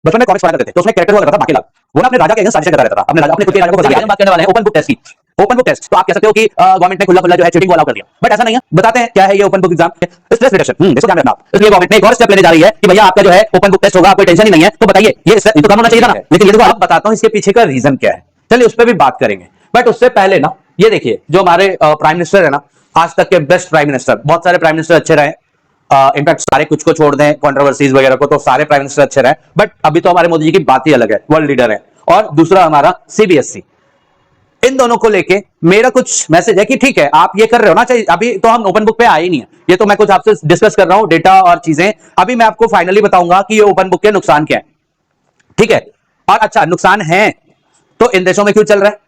बचपन में कॉमिक्स पढ़ा करते थे तो उसमें कैरेक्टर हुआ करता था बाकी वो ना अपने राजा के अगेंस्ट साजिश करता रहता था, अपने राजा अपने खुद के राजा को फंसा दिया। बात करने वाले हैं ओपन बुक टेस्ट की। ओपन बुक टेस्ट तो आप कह सकते हो कि गवर्नमेंट ने खुला खुला जो है चीटिंग को अलाउ कर दिया, बट ऐसा नहीं है। बताते हैं क्या है ये open book exam, stress reduction. इसको ध्यान रखना आप। इसलिए गवर्नमेंट ने एक और स्टेप लेने जा रही है कि भैया आपका जो है ओपन बुक टेस्ट होगा, कोई टेंशन ही नहीं है। तो बताइए ये तो कम होना चाहिए था ना, लेकिन ये देखो अब बताता हूं इसके पीछे का रीजन क्या है। चलिए उस पर भी बात करेंगे, बट उससे पहले ना ये देखिए जो हमारे प्राइम मिनिस्टर है ना, आज तक के बेस्ट प्राइम मिनिस्टर, बहुत सारे प्राइम मिनिस्टर अच्छे रहे, इनफैक्ट सारे कुछ को छोड़ दें कंट्रोवर्सीज वगैरह को तो सारे प्राइम मिनिस्टर अच्छे रहे, बट अभी तो हमारे मोदी जी की बात ही अलग है, वर्ल्ड लीडर है। और दूसरा हमारा सीबीएसई। इन दोनों को लेके मेरा कुछ मैसेज है कि ठीक है आप ये कर रहे हो ना, चाहिए अभी तो हम ओपन बुक पे आए ही नहीं है, ये तो मैं कुछ आपसे डिस्कस कर रहा हूं डेटा और चीजें। अभी मैं आपको फाइनली बताऊंगा कि ये ओपन बुक के नुकसान क्या है, ठीक है। और अच्छा नुकसान है तो इन देशों में क्यों चल रहा है,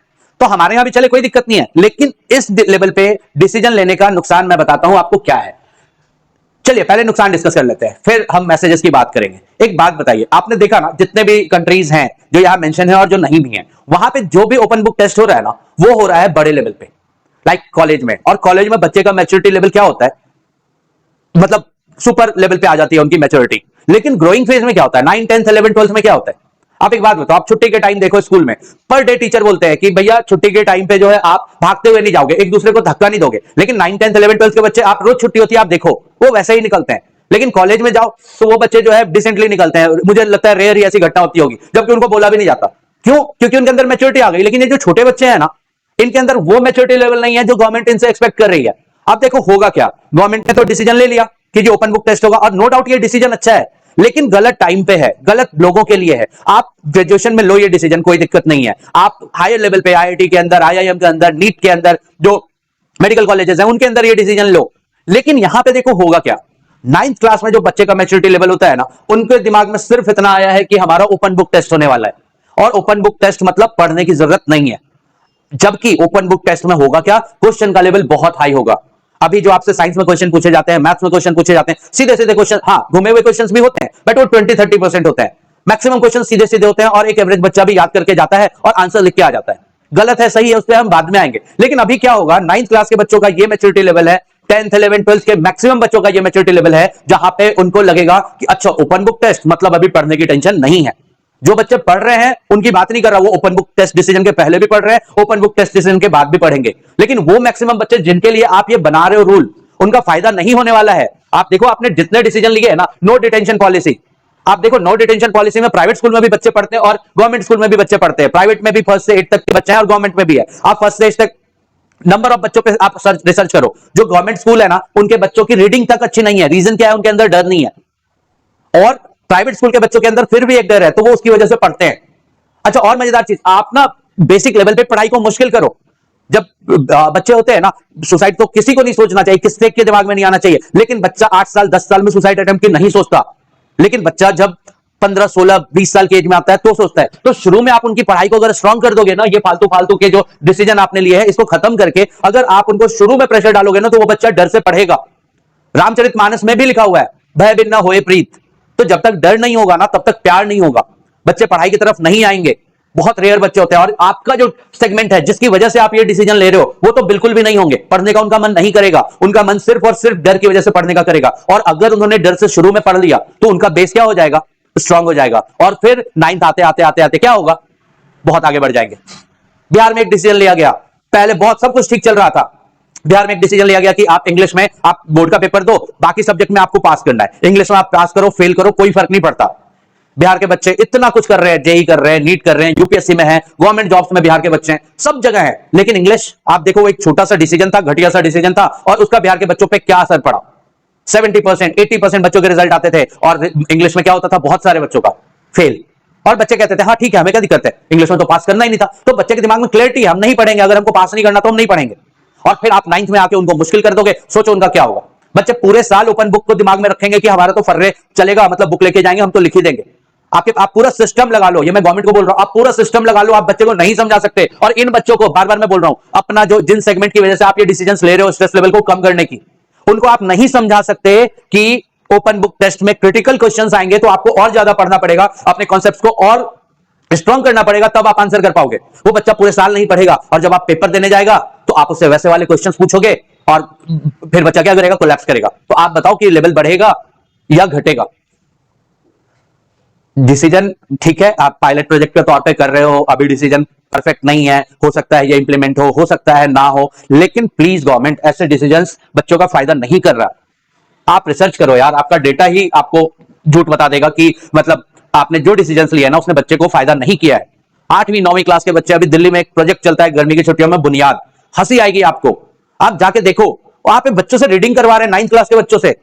तो हमारे यहां भी चले कोई दिक्कत नहीं है, लेकिन इस लेवल पे डिसीजन लेने का नुकसान मैं बताता हूं आपको क्या है। चलिए पहले नुकसान डिस्कस कर लेते हैं, फिर हम मैसेजेस की बात करेंगे। एक बात बताइए, आपने देखा ना जितने भी कंट्रीज हैं जो यहां मेंशन है और जो नहीं भी हैं, वहां पे जो भी ओपन बुक टेस्ट हो रहा है ना, वो हो रहा है बड़े लेवल पे, लाइक कॉलेज में। और कॉलेज में बच्चे का मैच्योरिटी लेवल क्या होता है, मतलब सुपर लेवल पे आ जाती है उनकी मैच्योरिटी। लेकिन ग्रोइंग फेज में क्या होता है, 9, 10, 11, 12 में क्या होता है। आप एक बात बताओ, आप छुट्टी के टाइम देखो स्कूल में, पर डे टीचर बोलते हैं कि भैया छुट्टी के टाइम पे जो है आप भागते हुए नहीं जाओगे, एक दूसरे को धक्का नहीं दोगे। लेकिन 9, 10, 11, 12 के बच्चे आप रोज छुट्टी होती है आप देखो वो वैसे ही निकलते हैं। लेकिन कॉलेज में जाओ तो वो बच्चे जो है डिसेंटली निकलते हैं। मुझे लगता है रेयर ही ऐसी घटना होती होगी, जबकि उनको बोला भी नहीं जाता। क्यों? क्योंकि उनके अंदर मैच्योरिटी आ गई। लेकिन ये जो छोटे बच्चे हैं ना, इनके अंदर वो मैच्योरिटी लेवल नहीं है जो गवर्नमेंट इनसे एक्सपेक्ट कर रही है। अब देखो होगा क्या, गवर्नमेंट ने तो डिसीजन ले लिया कि जो ओपन बुक टेस्ट होगा, और नो डाउट ये डिसीजन अच्छा है, लेकिन गलत टाइम पे है, गलत लोगों के लिए है। आप ग्रेजुएशन में लो ये डिसीजन, कोई दिक्कत नहीं है। आप हायर लेवल पे आईआईटी के अंदर, आईआईएम के अंदर, नीट के अंदर, जो मेडिकल कॉलेजेस हैं उनके अंदर ये डिसीजन लो। लेकिन यहां पे देखो होगा क्या, 9th क्लास में जो बच्चे का मैच्योरिटी लेवल होता है ना, उनके दिमाग में सिर्फ इतना आया है कि हमारा ओपन बुक टेस्ट होने वाला है, और ओपन बुक टेस्ट मतलब पढ़ने की जरूरत नहीं है। जबकि ओपन बुक टेस्ट में होगा क्या, क्वेश्चन का लेवल बहुत हाई होगा। अभी जो आपसे साइंस में क्वेश्चन पूछे जाते हैं, मैथ्स में क्वेश्चन पूछे जाते हैं, सीधे सीधे क्वेश्चन, हाँ घूमे हुए क्वेश्चंस भी होते हैं, बट वो 20-30% होते हैं। मैक्सिमम क्वेश्चन सीधे सीधे होते हैं, और एक एवरेज बच्चा भी याद करके जाता है और आंसर लिख के आ जाता है। गलत है सही है उस पर हम बाद में आएंगे। लेकिन अभी क्या होगा, 9th क्लास के बच्चों का ये मैच्योरिटी लेवल है, 10th, 11th, 12th के मैक्सिमम बच्चों का ये मैच्योरिटी लेवल है, जहां पे उनको लगेगा कि अच्छा ओपन बुक टेस्ट मतलब अभी पढ़ने की टेंशन नहीं है। जो बच्चे पढ़ रहे हैं उनकी बात नहीं कर रहा, वो ओपन बुक टेस्ट डिसीजन के पहले भी पढ़ रहे हैं, ओपन बुक टेस्ट डिसीजन के बाद भी पढ़ेंगे। लेकिन वो मैक्सिमम बच्चे जिनके लिए आप ये बना रहे हो रूल, उनका फायदा नहीं होने वाला है। आप देखो आपने जितने डिसीजन लिए है ना, नो डिटेंशन पॉलिसी, आप देखो नो डिटेंशन पॉलिसी में प्राइवेट स्कूल में भी बच्चे पढ़ते हैं और गवर्नमेंट स्कूल में भी बच्चे पढ़ते हैं। प्राइवेट में भी 1st से 8th तक के बच्चे हैं और गवर्नमेंट में भी है। आप 1st से 8th तक नंबर ऑफ बच्चों पे आप रिसर्च करो, जो गवर्नमेंट स्कूल है ना उनके बच्चों की रीडिंग तक अच्छी नहीं है। रीजन क्या है, उनके अंदर डर नहीं है। और प्राइवेट स्कूल के बच्चों के अंदर फिर भी एक डर है, तो वो उसकी वजह से पढ़ते हैं। अच्छा और मजेदार चीज, आप ना बेसिक लेवल पे पढ़ाई को मुश्किल करो। जब बच्चे होते हैं ना, सुसाइड तो किसी को नहीं सोचना चाहिए, किसी के दिमाग में नहीं आना चाहिए। लेकिन बच्चा 8 साल 10 साल में सुसाइड अटेम्प्ट की नहीं सोचता, लेकिन बच्चा जब 15, 16, 20 साल की एज में आता है तो सोचता है। तो शुरू में आप उनकी पढ़ाई को अगर स्ट्रांग कर दोगे ना, ये फालतू फालतू के जो डिसीजन आपने लिए हैं इसको खत्म करके अगर आप उनको शुरू में प्रेशर डालोगे ना, तो वो बच्चा डर से पढ़ेगा। रामचरितमानस में भी लिखा हुआ है, भय बिन न होए प्रीत। तो जब तक डर नहीं होगा ना, तब तक प्यार नहीं होगा, बच्चे पढ़ाई की तरफ नहीं आएंगे। बहुत रेयर बच्चे होते हैं, और आपका जो सेगमेंट है जिसकी वजह से आप ये डिसीजन ले रहे हो, वो तो बिल्कुल भी नहीं होंगे। पढ़ने का उनका मन नहीं करेगा, उनका मन सिर्फ और सिर्फ डर की वजह से पढ़ने का करेगा। और अगर उन्होंने डर से शुरू में पढ़ लिया तो उनका बेस क्या हो जाएगा, स्ट्रांग हो जाएगा। और फिर 9th आते आते आते आते क्या होगा, बहुत आगे बढ़ जाएंगे। बिहार में एक डिसीजन लिया गया, पहले बहुत सब कुछ ठीक चल रहा था, बिहार में एक डिसीजन लिया गया कि आप इंग्लिश में आप बोर्ड का पेपर दो, बाकी सब्जेक्ट में आपको पास करना है। इंग्लिश में आप पास करो फेल करो कोई फर्क नहीं पड़ता। बिहार के बच्चे इतना कुछ कर रहे हैं, जेई कर रहे हैं, नीट कर रहे हैं, यूपीएससी में है, गवर्नमेंट जॉब्स में बिहार के बच्चे हैं, सब जगह है। लेकिन इंग्लिश आप देखो, वो एक छोटा सा डिसीजन था, घटिया सा डिसीजन था, और उसका बिहार के बच्चों पे क्या असर पड़ा। 70%, 80% बच्चों के रिजल्ट आते थे, और इंग्लिश में क्या होता था, बहुत सारे बच्चों का फेल। और बच्चे कहते थे हाँ ठीक है, हमें क्या दिक्कत है, इंग्लिश में तो पास करना ही नहीं था। तो बच्चे के दिमाग में क्लैरिटी है, हम नहीं पढ़ेंगे, अगर हमको पास नहीं करना तो हम नहीं पढ़ेंगे। और फिर आप 9th में आके उनको मुश्किल कर दोगे, सोचो उनका क्या होगा। बच्चे पूरे साल ओपन बुक को दिमाग में रखेंगे कि हमारा तो फर्रे चलेगा, मतलब बुक लेके जाएंगे हम तो लिख ही देंगे। आप पूरा सिस्टम लगा लो, ये मैं गवर्नमेंट को बोल रहा हूं, आप पूरा सिस्टम लगा लो, आप बच्चे को नहीं समझा सकते। और इन बच्चों को बार बार मैं बोल रहा हूं, अपना जो जिन सेगमेंट की वजह से आप ये डिसीजंस ले रहे हो स्ट्रेस लेवल को कम करने की, उनको आप नहीं समझा सकते कि ओपन बुक टेस्ट में क्रिटिकल क्वेश्चंस आएंगे, तो आपको और ज्यादा पढ़ना पड़ेगा, अपने कॉन्सेप्ट्स को और स्ट्रॉन्ग करना पड़ेगा, तब आप आंसर कर पाओगे। वो बच्चा पूरे साल नहीं पढ़ेगा, और जब आप पेपर देने जाएगा तो आप उससे वैसे वाले क्वेश्चंस पूछोगे, और फिर बच्चा क्या करेगा, कोलैप्स करेगा। तो आप बताओ कि लेवल बढ़ेगा या घटेगा। डिसीजन ठीक है, आप पायलट प्रोजेक्ट के तौर पे कर रहे हो, अभी डिसीजन परफेक्ट नहीं है, हो सकता है ये इंप्लीमेंट हो सकता है ना हो, लेकिन प्लीज गवर्नमेंट ऐसे डिसीजंस बच्चों का फायदा नहीं कर रहा। आप रिसर्च करो यार, आपका डेटा ही आपको झूठ बता देगा कि मतलब आपने जो डिसीजंस लिया ना उसने बच्चे को फायदा नहीं किया है। 8वीं 9वीं क्लास के बच्चे, अभी दिल्ली में एक प्रोजेक्ट चलता है गर्मी की छुट्टियों में, बुनियाद, हंसी आएगी आपको, आप जाके देखो, वहां पे बच्चों से रीडिंग करवा रहे हैं 9th क्लास के बच्चों से,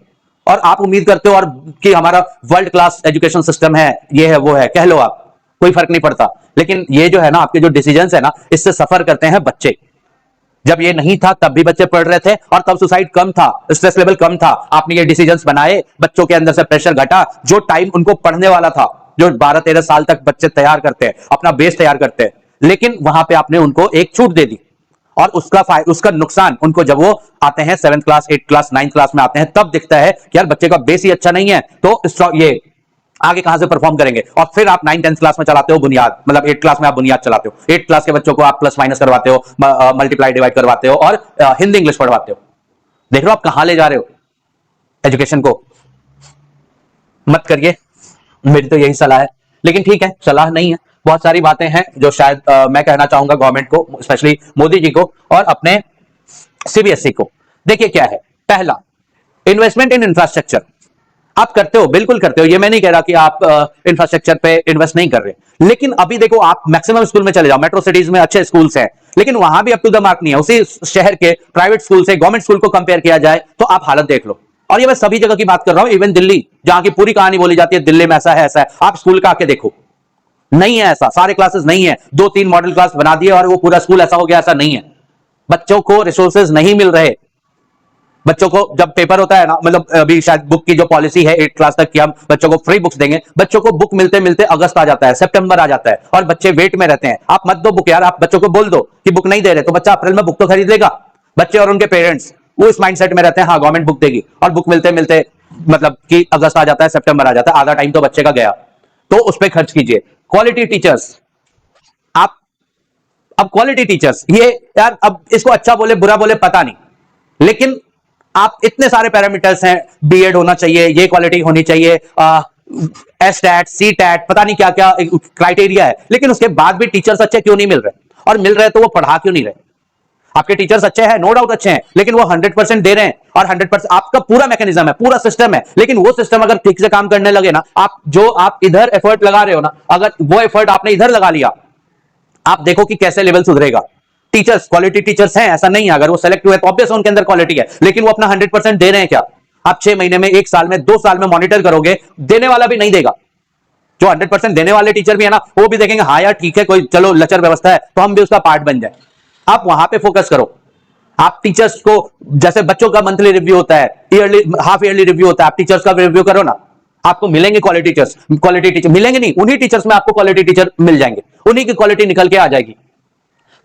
और आप उम्मीद करते हो और कि हमारा वर्ल्ड क्लास एजुकेशन सिस्टम है, ये है वो है, कह लो आप, कोई फर्क नहीं पड़ता। लेकिन ये जो है ना, आपके जो डिसीजंस है ना, इससे सफर करते हैं बच्चे। जब ये नहीं था तब भी बच्चे पढ़ रहे थे और तब सुसाइड कम था, स्ट्रेस लेवल कम था। आपने ये डिसीजंस बनाए, बच्चों के अंदर से प्रेशर घटा, जो टाइम उनको पढ़ने वाला था, जो 12-13 साल तक बच्चे तैयार करते हैं, अपना बेस तैयार करते हैं, लेकिन वहां पे आपने उनको एक छूट दे दी, और उसका नुकसान उनको जब वो आते हैं 7th class 8th class 9th class में आते हैं तब दिखता है कि यार बच्चे का बेस ही अच्छा नहीं है, तो ये आगे कहां से परफॉर्म करेंगे। और फिर आप 9th-10th क्लास में चलाते हो बुनियाद, मतलब 8th क्लास में आप बुनियाद चलाते हो, 8th क्लास के बच्चों को आप प्लस माइनस करवाते हो, मल्टीप्लाई डिवाइड करवाते हो, और हिंदी इंग्लिश पढ़वाते हो। देख लो आप कहां ले जा रहे हो एजुकेशन को। मत करिए, मेरी तो यही सलाह है। लेकिन ठीक है, सलाह नहीं है, बहुत सारी बातें हैं जो शायद मैं कहना चाहूंगा गवर्नमेंट को, स्पेशली मोदी जी को और अपने सीबीएसई को। देखिए क्या है, पहला, इन्वेस्टमेंट इन इंफ्रास्ट्रक्चर आप करते हो, बिल्कुल करते हो, ये मैं नहीं कह रहा कि आप इंफ्रास्ट्रक्चर पे इन्वेस्ट नहीं कर रहे, लेकिन अभी देखो आप मैक्सिमम स्कूल में चले जाओ, मेट्रो सिटीज में अच्छे स्कूल्स हैं, लेकिन वहां भी अप टू द मार्क नहीं है। उसी शहर के प्राइवेट स्कूल से गवर्नमेंट स्कूल को कंपेयर किया जाए तो आप हालत देख लो। और ये मैं सभी जगह की बात कर रहा हूं, इवन दिल्ली, जहां की पूरी कहानी बोली जाती है दिल्ली में ऐसा है ऐसा है, आप स्कूल का आके देखो, नहीं है ऐसा, सारे क्लासेस नहीं है, 2-3 मॉडल क्लास बना दिए और वो पूरा स्कूल ऐसा हो गया, ऐसा नहीं है। बच्चों को रिसोर्सेज नहीं मिल रहे। बच्चों को जब पेपर होता है ना, मतलब अभी शायद बुक की जो पॉलिसी है 8th क्लास तक की, हम बच्चों को फ्री बुक्स देंगे, बच्चों को बुक मिलते मिलते अगस्त आ जाता है, सितंबर आ जाता है, और बच्चे वेट में रहते हैं। आप मत दो बुक यार, आप बच्चों को बोल दो कि बुक नहीं दे रहे, तो बच्चा अप्रैल में बुक तो खरीद लेगा। बच्चे और उनके पेरेंट्स वो इस माइंडसेट में रहते हैं, हाँ गवर्नमेंट बुक देगी, और बुक मिलते मिलते मतलब कि अगस्त आ जाता है, सितंबर आ जाता है, आधा टाइम तो बच्चे का गया। तो उस पर खर्च कीजिए। क्वालिटी टीचर्स, आप अब क्वालिटी टीचर्स, ये यार अब इसको अच्छा बोले बुरा बोले पता नहीं, लेकिन आप इतने सारे पैरामीटर्स हैं, बीएड होना चाहिए, ये क्वालिटी होनी चाहिए, एसटैट सीटैट पता नहीं क्या क्या क्राइटेरिया है, लेकिन उसके बाद भी टीचर्स अच्छे क्यों नहीं मिल रहे, और मिल रहे तो वो पढ़ा क्यों नहीं रहे। आपके टीचर्स अच्छे हैं, नो डाउट अच्छे हैं, लेकिन वो 100% दे रहे हैं, और 100% आपका पूरा मैकेनिज्म है, पूरा सिस्टम है, लेकिन वो सिस्टम अगर ठीक से काम करने लगे ना, आप इधर एफर्ट लगा रहे हो ना, अगर वो एफर्ट आपने इधर लगा लिया, आप देखो कि कैसे लेवल सुधरेगा। टीचर्स, क्वालिटी टीचर्स हैं, ऐसा नहीं है, अगर वो सेलेक्ट हुए तो ऑब्वियस उनके अंदर क्वालिटी है, लेकिन वो अपना 100% दे रहे हैं क्या। आप 6 महीने में, 1 साल में, 2 साल में मॉनिटर करोगे, देने वाला भी नहीं देगा। जो 100% देने वाले टीचर भी है ना, वो भी देखेंगे हाँ यार ठीक है, कोई चलो लचर व्यवस्था है तो हम भी उसका पार्ट बन जाए। आप वहां पे फोकस करो। आप टीचर्स को, जैसे बच्चों का मंथली रिव्यू होता है, ईयरली हाफ ईयरली रिव्यू होता है, आप टीचर्स का रिव्यू करो ना, आपको मिलेंगे क्वालिटी टीचर्स। क्वालिटी टीचर मिलेंगे नहीं, उन्हीं टीचर्स में आपको क्वालिटी टीचर मिल जाएंगे, उन्हीं की क्वालिटी निकल के आ जाएगी।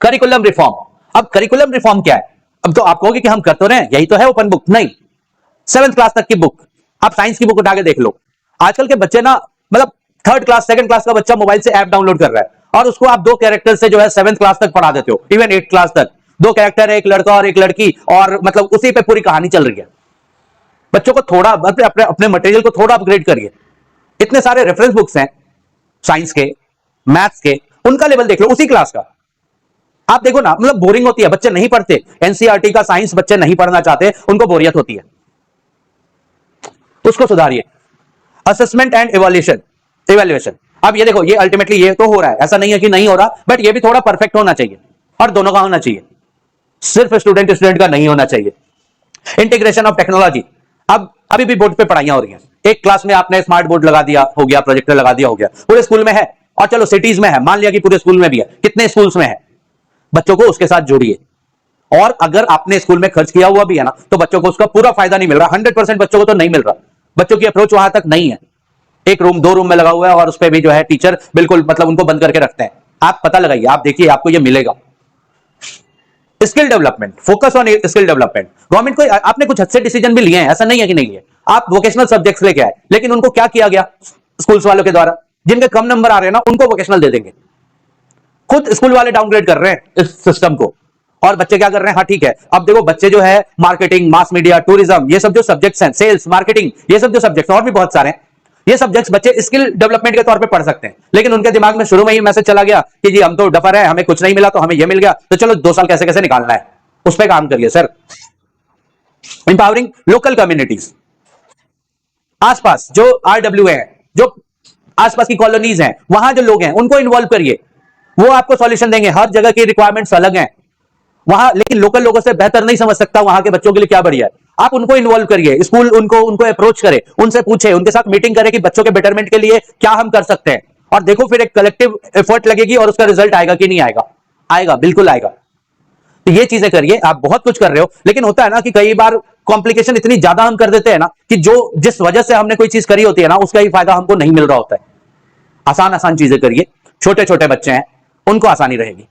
करिकुलम रिफॉर्म, अब करिकुलम रिफॉर्म क्या है। अब तो आप कहोगे कि हम कर तो रहे हैं, यही तो है ओपन बुक, नहीं, 7th क्लास तक की बुक, आप साइंस की बुक उठा के देख लो। आजकल के बच्चे ना, मतलब 3rd क्लास 2nd क्लास का बच्चा मोबाइल से ऐप डाउनलोड कर रहा है, और उसको आप 2 कैरेक्टर से जो है 7th क्लास तक पढ़ा देते हो, इवन 8th क्लास तक 2 कैरेक्टर है, एक लड़का और एक लड़की, और मतलब उसी पे पूरी कहानी चल रही है। बच्चों को थोड़ा अपने मटेरियल को थोड़ा अपग्रेड करिए। इतने सारे रेफरेंस बुक्स हैं साइंस के, मैथ्स के, उनका लेवल देख लो, उसी क्लास का। आप देखो ना, मतलब बोरिंग होती है, बच्चे नहीं पढ़ते। एनसीईआरटी का साइंस बच्चे नहीं पढ़ना चाहते, उनको बोरियत होती है, उसको सुधारिए। असेसमेंट एंड इवैल्यूएशन, अब ये देखो, ये अल्टीमेटली ये तो हो रहा है, ऐसा नहीं है कि नहीं हो रहा, बट ये भी थोड़ा परफेक्ट होना चाहिए, और दोनों का होना चाहिए, सिर्फ स्टूडेंट का नहीं होना चाहिए। इंटीग्रेशन ऑफ टेक्नोलॉजी, अब अभी भी बोर्ड पे पढ़ाइयां हो रही हैं, एक क्लास में आपने स्मार्ट बोर्ड लगा दिया, हो गया, प्रोजेक्टर लगा दिया, हो गया, पूरे स्कूल में है, और चलो सिटीज में है, मान लिया कि पूरे स्कूल में भी है, कितने स्कूल्स में है, बच्चों को उसके साथ जोड़िए। और अगर आपने स्कूल में खर्च किया हुआ भी है ना, तो बच्चों को उसका पूरा फायदा नहीं मिल रहा, 100% बच्चों को तो नहीं मिल रहा, बच्चों की अप्रोच वहां तक नहीं है। एक रूम 2 रूम में लगा हुआ है, और उस पर भी जो है टीचर बिल्कुल मतलब उनको बंद करके रखते हैं। आप पता लगाइए, आप देखिए, आपको ये मिलेगा। Skill development, focus on skill development, government को आपने कुछ अच्छे डिसीजन भी लिए हैं, ऐसा नहीं है कि नहीं लिए। आप वोकेशनल सब्जेक्ट्स लेके आए, लेकिन उनको क्या किया गया स्कूल्स वालों के द्वारा, जिनके कम नंबर आ रहे हैं ना, उनको वोकेशनल दे देंगे। खुद स्कूल वाले डाउनग्रेड कर रहे हैं इस सिस्टम को, और बच्चे क्या कर रहे हैं, हाँ ठीक है, अब देखो बच्चे जो है मार्केटिंग, मास मीडिया, टूरिज्म, ये सब जो सब्जेक्ट्स हैं, सेल्स, मार्केटिंग, ये सब जो सब्जेक्ट्स और भी बहुत सारे हैं, ये सब्जेक्ट्स बच्चे स्किल डेवलपमेंट के तौर पे पढ़ सकते हैं, लेकिन उनके दिमाग में शुरू में ही मैसेज चला गया कि जी हम तो डफर है, हमें कुछ नहीं मिला तो हमें ये मिल गया, तो चलो 2 साल कैसे कैसे निकालना है, उस पर काम करिए सर। इंपावरिंग लोकल कम्युनिटीज, आसपास जो आरडब्ल्यू है, जो आसपास की कॉलोनीज हैं, वहां जो लोग हैं उनको इन्वॉल्व करिए, वो आपको सॉल्यूशन देंगे। हर जगह की रिक्वायरमेंट्स अलग हैं वहां, लेकिन लोकल लोगों से बेहतर नहीं समझ सकता वहां के बच्चों के लिए क्या बढ़िया है। आप उनको इन्वॉल्व करिए, स्कूल उनको अप्रोच करे, उनसे पूछे, उनके साथ मीटिंग करें कि बच्चों के बेटरमेंट के लिए क्या हम कर सकते हैं, और देखो फिर एक कलेक्टिव एफर्ट लगेगी और उसका रिजल्ट आएगा कि नहीं आएगा। आएगा, बिल्कुल आएगा। तो ये चीजें करिए। आप बहुत कुछ कर रहे हो, लेकिन होता है ना कि कई बार कॉम्प्लिकेशन इतनी ज्यादा हम कर देते हैं ना कि जो जिस वजह से हमने कोई चीज करी होती है ना उसका ही फायदा हमको नहीं मिल रहा होता है। आसान आसान चीजें करिए, छोटे छोटे बच्चे हैं उनको आसानी रहेगी।